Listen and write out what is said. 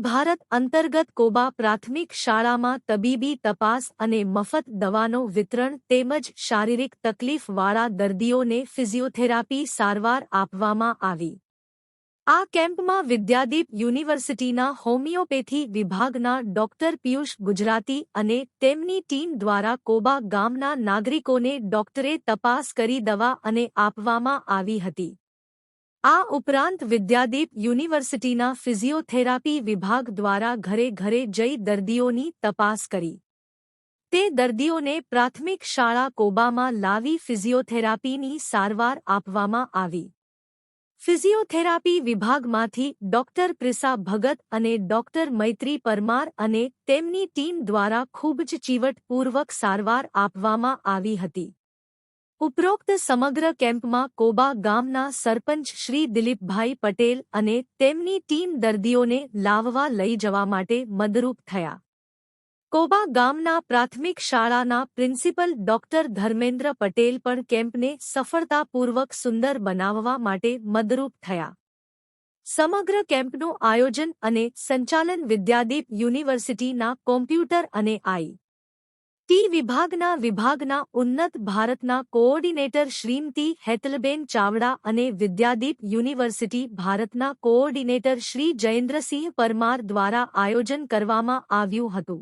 ભારત અંતર્ગત કોબા પ્રાથમિક શાળામાં તબીબી તપાસ અને મફત દવાનો વિતરણ તેમજ શારીરિક તકલીફવાળા દર્દીઓને ફિઝિયોથેરાપી સારવાર આપવામાં આવી। આ કેમ્પમાં વિદ્યાદીપ યુનિવર્સિટીના હોમિયોપેથી વિભાગના ડોક્ટર પિયુષ ગુજરાતી અને તેમની ટીમ દ્વારા કોબા ગામના નાગરિકોને ડોક્ટરે તપાસ કરી દવા અને આપવામાં આવી હતી। આ ઉપરાંત વિદ્યાદીપ યુનિવર્સિટીના ફિઝિયોથેરાપી વિભાગ દ્વારા ઘરે ઘરે જઈ દર્દીઓની તપાસ કરી। તે દર્દીઓને પ્રાથમિક શાળા કોબામાં લાવી ફિઝિયોથેરાપીની સારવાર આપવામાં આવી। ફિઝિયોથેરાપી વિભાગમાંથી ડોક્ટર પ્રિસા ભગત અને ડોક્ટર મૈત્રી પરમાર અને તેમની ટીમ દ્વારા ખૂબ જ ચીવટપૂર્વક સારવાર આપવામાં આવી હતી। ઉપરોક્ત સમગ્ર કેમ્પમાં કોબા ગામના સરપંચ શ્રી દિલીપભાઈ પટેલ અને તેમની ટીમ દર્દીઓને લાવવા લઈ જવા માટે મદરૂપ થયા। કોબા ગામના પ્રાથમિક શાળાના પ્રિન્સિપલ ડોક્ટર ધર્મેન્દ્ર પટેલ પણ કેમ્પને સફળતાપૂર્વક સુંદર બનાવવા માટે મદરૂપ થયા। સમગ્ર કેમ્પનું આયોજન અને સંચાલન વિદ્યાદીપ યુનિવર્સિટીના કોમ્પ્યુટર અને IT વિભાગના ઉન્નત ભારતના કોઓર્ડિનેટર શ્રીમતી હેતલબેન ચાવડા અને વિદ્યાદીપ યુનિવર્સિટી ભારતના કોઓર્ડિનેટર શ્રી જયેન્દ્રસિંહ પરમાર દ્વારા આયોજન કરવામાં આવ્યું હતું।